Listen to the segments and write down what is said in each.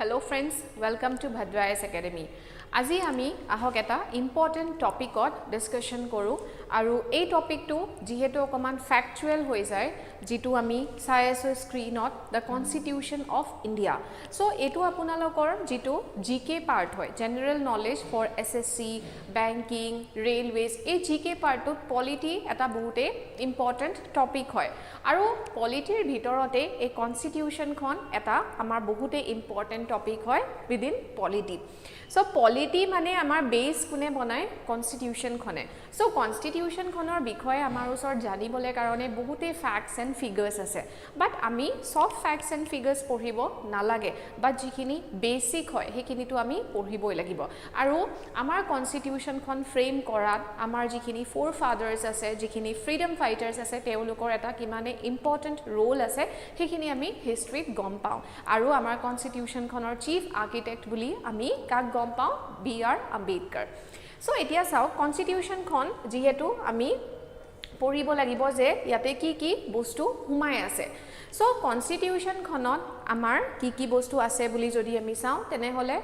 Hello friends, welcome to Bhadra Academy. আজি আমি আহক এটা ইম্পৰ্টেন্ট টপিকত ডিসকাশন কৰো আৰু এই টপিকটো যেহেতু অকমান ফ্যাক্চুৱেল হৈ যায় যেটো আমি চাই আছো স্ক্ৰিনত the constitution of India so এটো আপোনালোকৰ যেটো জিকে পাৰ্ট হয় general knowledge for SSC banking railways এই জিকে পাৰ্টত পলিটি এটা বহুতে ইম্পৰ্টেন্ট টপিক হয় আৰু পলিটিৰ ভিতৰতে এই কনস্টিটিউশনখন এটা আমাৰ বহুতে ইম্পৰ্টেন্ট টপিক হয় উইদিন পলিটি So polity মানে আমাৰ বেস কোনে বনায় কনস্টিটিউশন খনে সো কনস্টিটিউশন খনৰ বিষয়ে আমাৰ ওচৰ জানিবলে কাৰণে বহুতে ফ্যাক্টস এন্ড ফিগাৰস আছে বাট আমি সব ফ্যাক্টস এন্ড ফিগাৰস পঢ়িব নালাগে বাট যিখিনি বেসিক হয় হেকিনিটো আমি পঢ়িবই লাগিব আৰু আমাৰ কনস্টিটিউশন খন ফ্ৰেম কৰাত আমাৰ যিখিনি ফোৰ ফাদাৰ্স আছে যিখিনি ফ্ৰীডম ফাইটাৰ্স আছে তেওঁলোকৰ এটা কিমানে ইম্পৰ্টেন্ট ৰোল আছে হেকিনি আমি হিষ্ট্ৰীত গম পাও আৰু আমাৰ কনস্টিটিউশন খনৰ চিফ আৰ্কিটেক্ট বুলি আমি কাক গম পাও B.R. Ambedkar সো এতিয়া চাও কনস্টিটিউশন খন যেহেতু আমি পঢ়িব লাগিব যে ইয়াতে কি বস্তু হুমাই আছে সো কনস্টিটিউশন খনত আমাৰ কি বস্তু আছে বুলি যদি আমি চাও তেনে হলে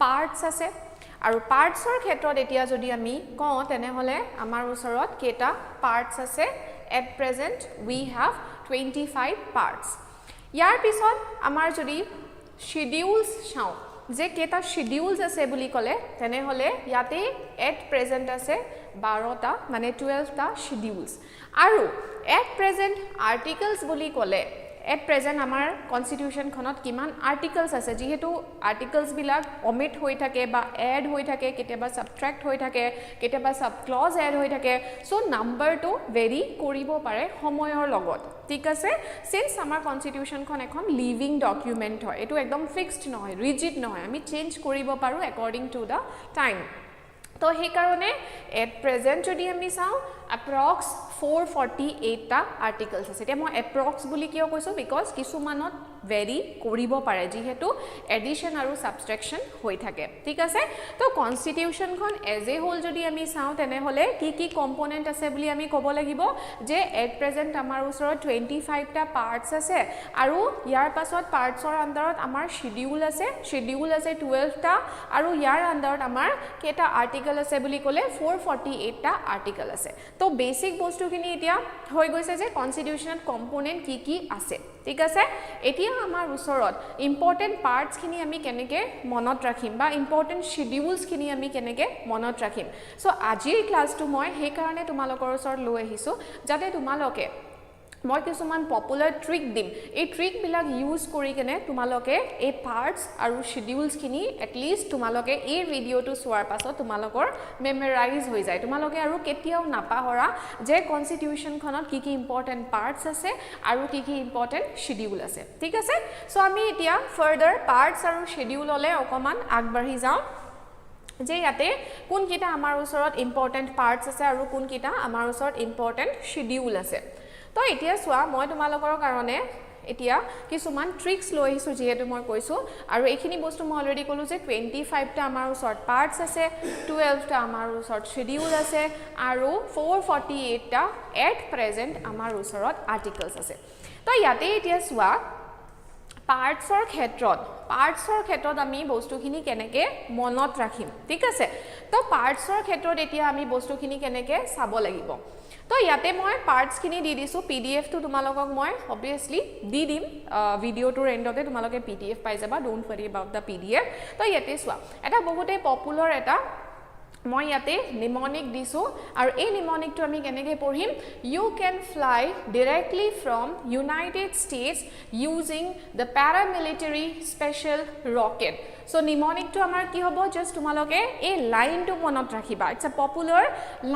পাৰ্টস আছে আৰু পাৰ্টছৰ ক্ষেত্ৰত এতিয়া যদি আমি কওঁ তেনে হলে আমাৰ ওচৰত কেটা পাৰ্টস আছে at present we have 25 parts ইয়াৰ পিছত আমাৰ যদি schedules চাও যে কেটা শিডিউলস আছে বুলি কলে তেনে হলে ইয়াতে at present আছে 12টা মানে 12টা শিডিউলস আৰু at present articles বুলি কলে at present আমাৰ কনস্টিটিউশন খনত কিমান আৰ্টিকলস আছে যেহেতু আৰ্টিকলস বিলাক omit হৈ থাকে বা এড হৈ থাকে কেতিয়াবা সাবট্ৰাক্ট হৈ থাকে কেতিয়াবা সাব ক্লজ এড হৈ থাকে সো নাম্বাৰটো ভেৰি কৰিব পাৰে সময়ৰ লগত ঠিক আছে সিন্স আমাৰ কনস্টিটিউশন খন এখন লিভিং ডকুমেন্ট হয় এটো একদম ফিক্সড নহয় ৰিজিড নহয় আমি চেঞ্জ কৰিব পাৰো অ্যাকৰ্ডিং টু দা টাইম তো হে কাৰণে at present যদি আমি চাও approx 448 টা আৰ্টিকলস আছে এতিয়া মই approx বুলি কিয় কৈছো বিকজ কিছুমানত ভেৰি কৰিব পাৰে যেহেতু এডিশন আৰু সাবট্ৰাকশন হৈ থাকে ঠিক আছে তো কনস্টিটিউশন খন এজ এ হোল যদি আমি চাও তেনে হলে কি কম্পোনেন্ট আছে বুলি আমি ক'ব লাগিব যে at present আমাৰ ওচৰত 25 টা পাৰ্টস আছে আৰু ইয়াৰ পাছত পাৰ্টছৰ আন্ডাৰত আমাৰ শিডিউল আছে 12 টা আৰু ইয়াৰ আন্ডাৰত আমাৰ কেটা আৰ্টিকল আছে বুলি ক'লে 448 টা আৰ্টিকল আছে তো বেসিক বস্তুখিনি এতিয়া হৈ গৈছে যে কনস্টিটিউশনত কম্পোনেন্ট কি আছে ঠিক আছে এতিয়া আমাৰ ওচৰত ইম্পৰ্টেন্ট পাৰ্টস খিনি আমি কেনেকে মনত ৰাখিম বা ইম্পৰ্টেন্ট শিডিউলস খিনি আমি কেনেকে মনত ৰাখিম সো আজিৰ ক্লাছটো মই হে কাৰণে তোমালোকৰ ওচৰত লৈ আহিছো যাতে তোমালোকে মই কিছুমান পপুলাৰ ট্ৰিক দিম এই ট্ৰিক বিলাক ইউজ কৰি কেনে তোমালোকে এই পাৰ্টস আৰু শিডিউলস খিনি এট লিষ্ট তোমালোকে এই ভিডিওটো চোৱাৰ পাছত তোমালোকৰ মেমৰাইজ হৈ যায় তোমালোকে আৰু কেতিয়াও নাপাহৰা যে কনস্টিটিউশন খনত কি ইম্পৰ্টেন্ট পাৰ্টস আছে আৰু কি ইম্পৰ্টেন্ট শিডিউল আছে ঠিক আছে সো আমি এতিয়া ফাৰ্দাৰ পাৰ্টস আৰু শিডিউললে অকমান আগবাঢ়ি যাওঁ যে ইয়াতে কোন কিটা আমাৰ ওচৰত ইম্পৰ্টেন্ট পাৰ্টস আছে আৰু কোন কিটা আমাৰ ওচৰত ইম্পৰ্টেন্ট শিডিউল আছে তো এতিয়া সোয়া মই তোমালোকৰ কাৰণে এতিয়া কিছুমান ট্ৰিক্স লৈ আহিছো যেহেতু মই কৈছো আৰু এইখিনি বস্তু মই অলৰেডি ক'লো যে 25 টা আমাৰ ওচৰত পাৰ্টস আছে 12 টা আমাৰ ওচৰত শিডিউল আছে আৰু 448 টা at present আমাৰ ওচৰত আৰ্টিকলস আছে তো ইয়াতে এতিয়া সোয়া পাৰ্টছৰ ক্ষেত্ৰত আমি বস্তুখিনি কেনেকে মনত ৰাখিম ঠিক আছে তো পাৰ্টছৰ ক্ষেত্ৰত এতিয়া আমি বস্তুখিনি কেনেকে চাব লাগিব তো ইয়াতে মই পাৰ্টস খিনি দি দিছো পিডিএফ টো তোমালোকক মই অবিয়াসলি দি দিম ভিডিওটোৰ এন্ডতে তোমালোকে পিডিএফ পাই যাবা don't worry about the PDF তো ইয়াতে সোৱা এটা বহুতে পপুলাৰ এটা মই ইয়াতে নিমনিক দিছো আৰু এই নিমনিকটো আমি কেনেকে পঢ়িম you can fly directly from United States using the paramilitary special rocket so mnemonic to আমাৰ কি হ'ব জাস্ট তোমালোকে এই লাইনটো মনত ৰাখিবা it's a popular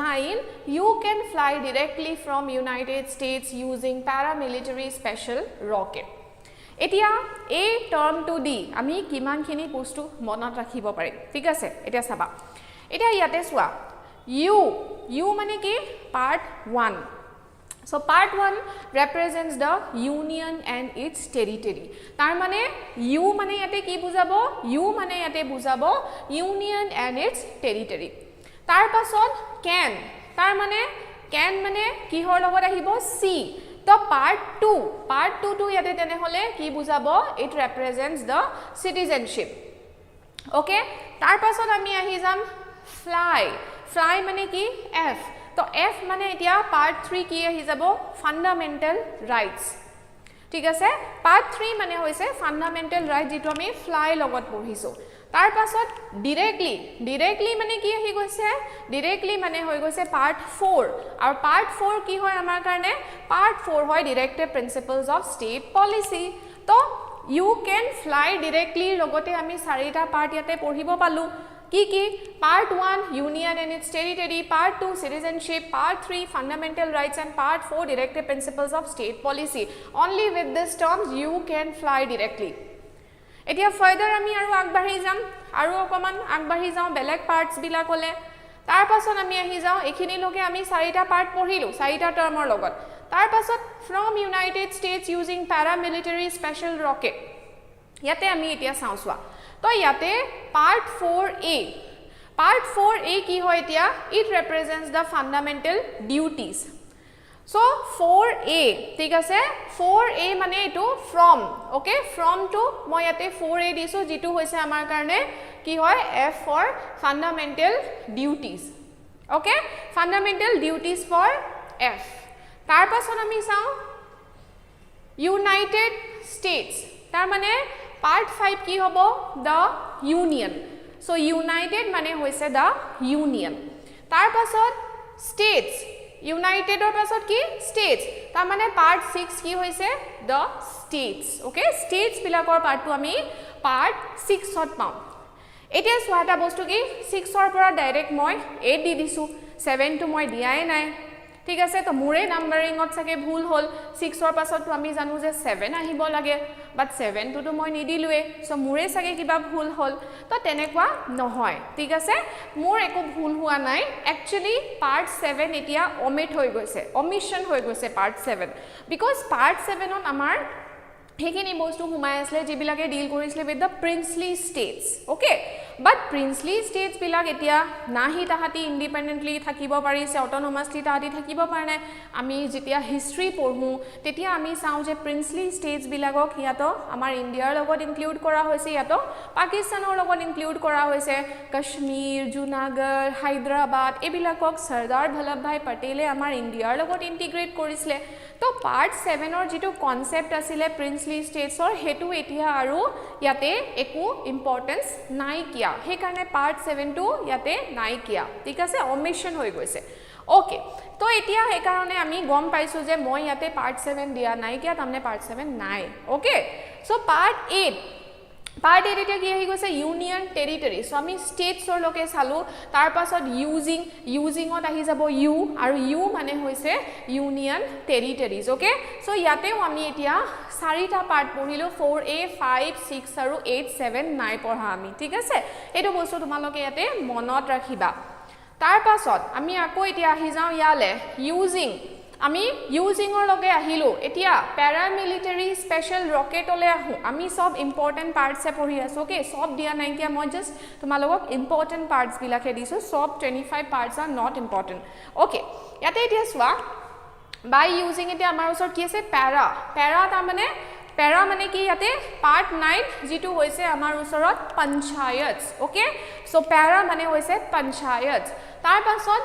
line you can fly directly from United States using paramilitary special rocket এতিয়া এই টাৰ্মটো দি আমি কিমানখিনি বস্তু মনত ৰাখিব পাৰিম ঠিক আছে এতিয়া চাবা এটা ইয়াতে সোয়া you মানে কি part 1 so part 1 represents the union and its territory তাৰ মানে you মানে ইয়াতে কি বুজাবো you মানে ইয়াতে বুজাবো union and its territory তাৰ পাছত can তাৰ মানে can মানে কিহৰ লগত আহিব c তো তো পাৰ্ট 2 টো ইয়াতে তেনেহলে কি বুজাব it represents the citizenship okay তাৰ পাছত আমি আহি যাম ফ্লাই মানে কি এফ তো এফ মানে এতিয়া পাৰ্ট 3 কি আহি যাব ফান্ডামেন্টাল ৰাইটস ঠিক আছে পাৰ্ট 3 মানে হৈছে ফান্ডামেন্টাল ৰাইট যেটো আমি ফ্লাই লগত পঢ়িছো তাৰ পাছত ডাইৰেক্টলি মানে কি আহি গৈছে ডাইৰেক্টলি মানে হৈ গৈছে পাৰ্ট 4 আৰু পাৰ্ট 4 কি হয় আমাৰ কাৰণে পাৰ্ট 4 হয় ডাইৰেক্টিভ প্ৰিন্সিপলস অফ ষ্টেট পলিসি তো ইউ ক্যান ফ্লাই ডাইৰেক্টলি লগতে আমি চাৰিটা পাৰ্ট ইয়াতে পঢ়িব পালো কি part 1 union and its territory part 2 citizenship part 3 fundamental rights and part 4 directive principles of state policy only with these terms you can fly directly এতিয়া further আমি আৰু আগবাঢ়ি যাম আৰু অকমান আগবাঢ়ি যাও বেলেগ পাৰ্টস বিলাকলে তাৰ পাছত আমি আহি যাও এখিনি লগে আমি চাৰিটা পাৰ্ট পঢ়িলো চাৰিটা টাৰ্মৰ লগত তাৰ পাছত from united states using paramilitary special rocket ইয়াতে আমি এতিয়া চাওছোৱা তো ইয়াতে পাৰ্ট 4a কি হয় এতিয়া it represents the fundamental duties so 4a ঠিক আছে 4a মানে এটো from okay from to মই ইয়াতে 4a দিছো যেটো হৈছে আমাৰ কাৰণে কি হয় f for fundamental duties okay fundamental duties for f তাৰ পাছত আমি চাও united states তাৰ মানে part 5 কি হবো the union so united মানে হৈছে the union তাৰ পাছত states united or পাছত কি states তাৰ মানে part 6 কি হৈছে the states okay states বিলাকৰ part টো আমি part 6 ত পাম এতিয়া সোৱাটা বস্তু কি 6 ৰ পৰা ডাইৰেক্ট মই 8 দি দিছো 7 টো মই দিয়াই নাই ঠিক আছে তো মুৰে নাম্বাৰিংত সাকে ভুল হল 6 ৰ পাছত তো আমি জানো যে 7 আহিব লাগে বাট 7 টো মই নিদিলুৱে সো মুৰে সাকে কিবা ভুল হল তো তেনেকুৱা নহয় ঠিক আছে মুৰ একো ভুল হোৱা নাই একচুয়ালি পাৰ্ট 7 এতিয়া ওমিট হৈ গৈছে ওমিশন হৈ গৈছে পাৰ্ট 7 বিকজ পাৰ্ট 7 ত আমাৰ হেকিনি বস্তু হুমাই আসলে জিবিলাকে ডিল কৰিছিলে with the princely states okay but princely states বিলাক এতিয়া নাহি তাহাতি ইন্ডিপেন্ডেন্টলি থাকিব পাৰিছে অটোনমাসলি তাহাতি থাকিব পাৰে আমি যেতিয়া হিষ্ট্ৰী পঢ়ো তেতিয়া আমি চাও যে প্ৰিন্সলি স্টেটস বিলাকক ইয়াতো আমাৰ ইন্ডিয়াৰ লগত ইনক্লুড কৰা হৈছে ইয়াতো পাকিস্তানৰ লগত ইনক্লুড কৰা হৈছে কাশ্মীৰ জুনাগড় হায়দৰাবাদ এবিলাকক সৰদাৰ বল্লভভাই পটেলে আমাৰ ইন্ডিয়াৰ লগত ইন্টিগ্ৰেট কৰিছিলে তো পাৰ্ট 7 ৰ যেটো কনসেপ্ট আছিল প্ৰিন্সলি স্টেটসৰ হেতু এতিয়া আৰু ইয়াতে একো ইম্পৰ্টেন্স নাই কিয়া হে কাৰণে পাৰ্ট 7 টো ইয়াতে নাই কিয়া ঠিক আছে ওমিশন হৈ গৈছে ওকে তো এতিয়া হে কাৰণে আমি গম পাইছো যে মই ইয়াতে পাৰ্ট 7 দিয়া নাই কিয়া তামনে পাৰ্ট 7 নাই ওকে সো পাৰ্ট 8 এতিয়া কি আহি গৈছে ইউনিয়ন টেৰিটৰি সো আমি স্টেটছৰ লকে চালো তাৰ পাছত ইউজিংত আহি যাব ইউ আৰু ইউ মানে হৈছে ইউনিয়ন টেৰিটৰিজ ওকে সো ইয়াতেও আমি এতিয়া চাৰিটা পাৰ্ট পঢ়িলো 4a 5 6 আৰু 8 7 নাই পঢ়া আমি ঠিক আছে এটো বস্তু তোমালোকে ইয়াতে মনত ৰাখিবা তাৰ পাছত আমি আকৌ এতিয়া আহি যাও ইয়ালে আমি ইউজিংৰ লগে আহিলো এতিয়া প্যাৰামিলিটাৰী স্পেশাল ৰকেটলে আহো আমি সব ইম্পৰ্টেন্ট পাৰ্টস পঢ়ি আছো ওকে সব দিয়া নাই কি মই জাস্ট তোমালোকক ইম্পৰ্টেন্ট পাৰ্টস বিলাকে দিছো সব 25 parts are not important okay ইয়াতে এতিয়া সোৱা বাই ইউজিং এতিয়া আমাৰ ওচৰত কি আছে প্যাৰা মানে কি ইয়াতে পাৰ্ট 9 যেটো হৈছে আমাৰ ওচৰত পঞ্চায়ত ওকে সো প্যাৰা মানে হৈছে পঞ্চায়ত তাৰ পাছত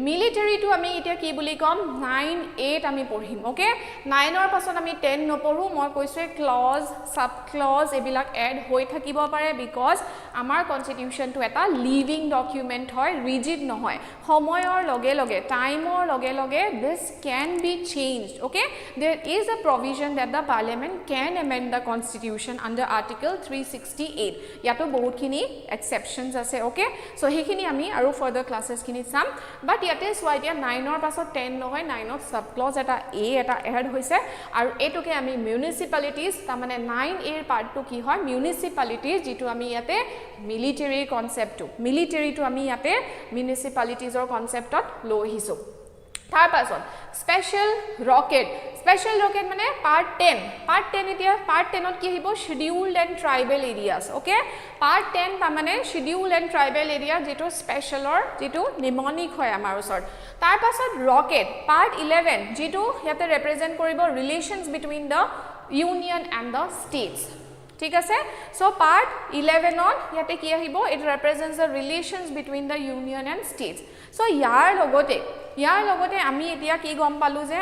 মিলিটাৰী টু আমি এতিয়া কি বুলি কম 9 8 আমি পঢ়িম ওকে 9 ৰ পাছত আমি 10 নপঢ়ো মই কৈছো ক্লজ সাব ক্লজ এবিলাক এড হৈ থাকিব পাৰে বিকজ আমাৰ কনস্টিটিউশন টু এটা লিভিং ডকুমেন্ট হয় ৰিজিড নহয় সময়ৰ লগে লগে টাইমৰ লগে লগে this can be changed okay there is a provision that the parliament can amend the constitution under article 368 yato bahut khini exceptions ase okay so hekhini ami aru further classes khini sam but yate swaidya 9 or pasot 10 নহয় 9 ot sub clause eta a eta add hoise aru etoke ami municipalities ta mane 9 a part to ki hoy municipalities jitu ami yate military concept to ami yate municipalities or concept ot lo hiso তাৰ পাছত special rocket মানে part 10 এতিয়া part 10 ত কি আহিব scheduled and tribal areas okay part 10 তাৰ মানে scheduled and tribal area যেটো স্পেশালৰ যেটো নিমনিক হয় আমাৰ ওচৰত তাৰ পাছত ৰকেট পাৰ্ট 11 যেটো ইয়াতে ৰিপ্ৰেজেন্ট কৰিব relations between the union and the states ঠিক আছে সো পাৰ্ট 11 ত ইয়াতে কি আহিব it represents the relations between the union and states so ইয়াৰ লগতে আমি এতিয়া কি গম পালো যে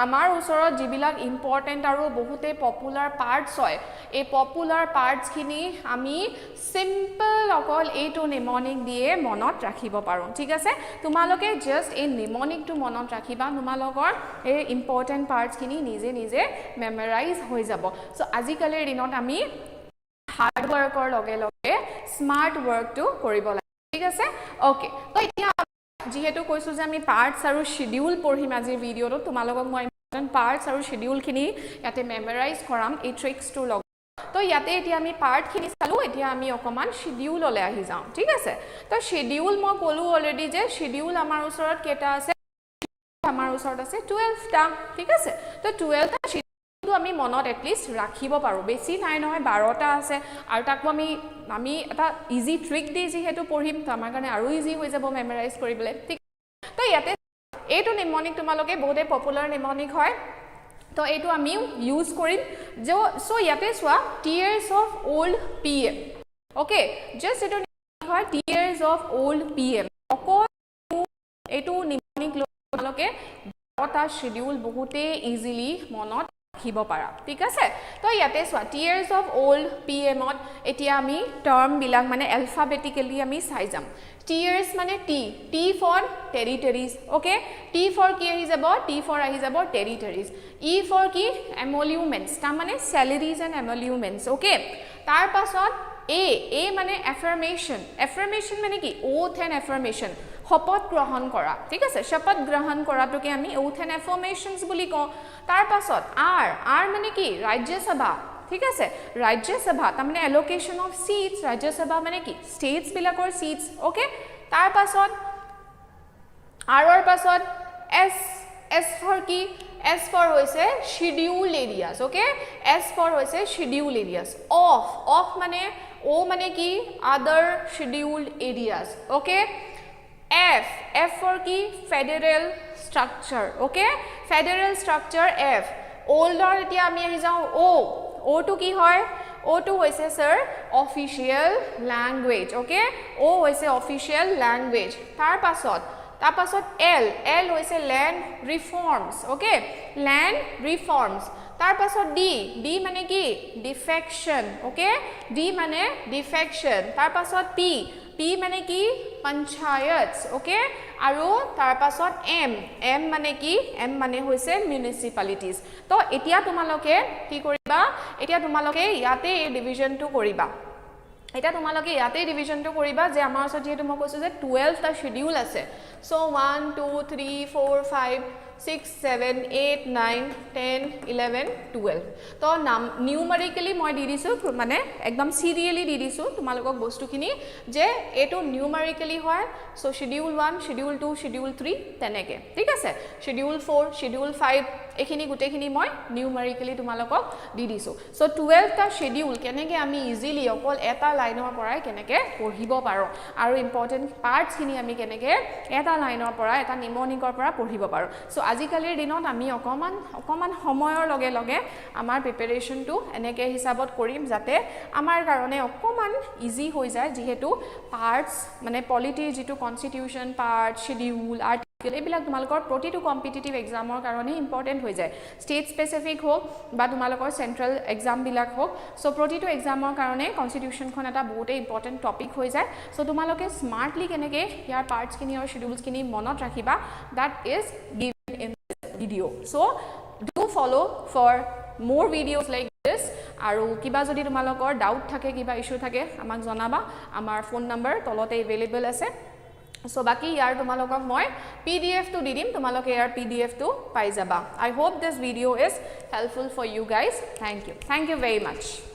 আমাৰ ওচৰত যিবিলাক ইম্পৰ্টেন্ট আৰু বহুতে পপুলাৰ পাৰ্টস হয় এই পপুলাৰ পাৰ্টস খিনি আমি সিম্পল অকল এইটো নিমনিক দিয়ে মনত ৰাখিব পাৰো ঠিক আছে তোমালোকে জাস্ট এই নিমনিকটো মনত ৰাখিবা তোমালোকৰ এই ইম্পৰ্টেন্ট পাৰ্টস খিনি নিজে মেমৰাইজ হৈ যাব সো আজিকালিৰ দিনত আমি হাৰ্ড ওয়াৰ্কৰ লগে স্মাৰ্ট ওয়াৰ্কটো কৰিব লাগে ঠিক আছে ওকে তো এতিয়া যেহেতু কৈছো যে আমি পাৰ্টস আৰু শিডিউল পঢ়িম আজিৰ ভিডিওটো তোমালোকক মই ইম্পৰ্টেন্ট পাৰ্টস আৰু শিডিউল খিনি ইয়াতে মেমৰাইজ কৰাম এই ট্ৰিক্সটোৰ লগত তো ইয়াতে এতিয়া আমি পাৰ্ট খিনি চালো এতিয়া আমি অকমান শিডিউললৈ আহি যাওঁ ঠিক আছে তো শিডিউল মই ক'লো অলৰেডি যে শিডিউল আমাৰ ওচৰত কেটা আছে আমাৰ ওচৰত আছে 12 টা ঠিক আছে তো 12 টা শিডিউলটো আমি মনত এটলিষ্ট ৰাখিব পাৰো বেছি নাই নহয় 12 টা আছে আৰু তাকো আমি এটা ইজি ট্ৰিক দি যেহেতু পঢ়িম তো আমাৰ কাৰণে আৰু ইজি হৈ যাব মেমৰাইজ কৰিবলৈ ঠিক তো ইয়াতে এইটো নিমনিক তোমালোকে বহুতে পপুলাৰ নিমনিক হয় তো এইটো আমি ইউজ কৰিম যে সো ইয়াতে সোৱা tears of old PM okay just এইটো হয় টিয়াৰ্স অফ ওল্ড পিএম অকল এইটো নিমনিক তোমালোকে 12টা শিডিউল বহুতে ইজিলি মনত ৰাখিব পাৰা ঠিক আছে তো ইয়াতে সোৱা টিয়াৰ্স অফ ওল্ড পিএমত এতিয়া আমি টাৰ্ম বিলাক মানে এলফাবেটিক্যালি আমি চাই যাম টিয়াৰ্স মানে T for territories okay T for কি আহি যাব টি ফৰ আহি যাব টেৰিটৰিজ ই ফৰ কি এমলিউমেন্টস তাৰ মানে স্যালাৰিজ এণ্ড এমলিউমেন্টস ওকে তাৰ পাছত এ মানে এফাৰ্মেশন মানে কি ওথ এণ্ড এফাৰ্মেশন শপত গ্ৰহণ কৰা ঠিক আছে শপত গ্ৰহণ কৰাটোকে আমি ওথ এণ্ড এফাৰ্মেশনস বুলি কওঁ তাৰ পাছত আৰ মানে কি ৰাজ্যসভা ঠিক আছে ৰাজ্যসভা তাৰ মানে এলোকেশন অফ সিটস ৰাজ্যসভা মানে কি ষ্টেটস বিলাকৰ সিটস ওকে তাৰ পাছত আৰৰ পাছত এস ফৰ কি এস ফৰ হৈছে schedule areas okay ace for হৈছে শিডিউল এৰিয়াজ অফ মানে ও মানে কি আদাৰ scheduled areas okay F for কি federal structure okay federal structure F ওল্ডৰ এতিয়া আমি আহি যাওঁ O টু কি হয় O টু হৈছে sir official language okay O হৈছে অফিশিয়াল ল্যাঙ্গুৱেজ তাৰ পাছত L হৈছে land reforms okay land reforms তাৰ পাছত D মানে কি ডিফেকশন ওকে D মানে ডিফেকশন তাৰ পাছত P মানে কি পঞ্চায়তস ওকে আৰু তাৰ পাছত M মানে কি M মানে হৈছে মিউনিসিপালিটিজ তো এতিয়া তোমালোকে কি কৰিবা এতিয়া তোমালোকে ইয়াতে এই ডিভিজনটো কৰিবা যে আমাৰ ওচৰত যেহেতু মই কৈছো যে 12 টা শিডিউল আছে সো 1 2 3 4 5 6 7 8 9 10 11 12 তো নিউমেৰিকেলি মই দি দিছো মানে একদম সিৰিয়ালি দি দিছো তোমালোকক বস্তুখিনি যে এটো নিউমেৰিকেলি হয় সো শিডিউল 1 শিডিউল 2 শিডিউল 3 তেনেকে ঠিক আছে শিডিউল 4 শিডিউল 5 এখিনি গুটেখিনি মই নিউমেৰিকেলি তোমালোকক দি দিছো সো 12 টা শিডিউল কেনেকে আমি ইজিলি অকল এটা লাইনৰ পৰাই কেনেকে পঢ়িব পাৰো আৰু ইম্পৰ্টেন্ট পাৰ্টস খিনি আমি কেনেকে এটা লাইনৰ পৰা এটা নিমনিকৰ পৰা পঢ়িব পাৰো সো আজিকালিৰ দিনত আমি অকমান সময়ৰ লগে আমাৰ প্ৰিপাৰেচনটো এনেকে হিচাপত কৰিম যাতে আমাৰ কাৰণে অকমান ইজি হৈ যায় যেহেতু পাৰ্টস মানে পলিটি যেটো কনস্টিটিউশন পাৰ্ট শিডিউল আৰ্টিকল এইবিলাক তোমালোকৰ প্ৰতিটো কম্পিটিটিভ এক্সামৰ কাৰণে ইম্পৰ্টেন্ট হৈ যায় ষ্টেট স্পেসিফিক হোক বা তোমালোকৰ সেন্ট্ৰেল এক্সাম বিলাক হোক সো প্ৰতিটো এক্সামৰ কাৰণে কনস্টিটিউশনখন এটা বহুতে ইম্পৰ্টেন্ট টপিক হৈ যায় সো তোমালোকে স্মাৰ্টলি কেনেকে ইয়াৰ পাৰ্টস খিনি আৰু শিডিউলস খিনি মনত ৰাখিবা that is given in this video so do follow for more videos like this আৰু কিবা যদি তোমালোকৰ ডাউট থাকে কিবা ইস্যু থাকে আমাক জনাবা আমাৰ ফোন নম্বৰ তলতে अवेलेबल আছে সো বাকি ইয়াৰ তোমালোকক মই PDF টো দি দিম তোমালোকে ইয়াৰ PDF টো পাই যাবা I hope this video is helpful for you guys thank you very much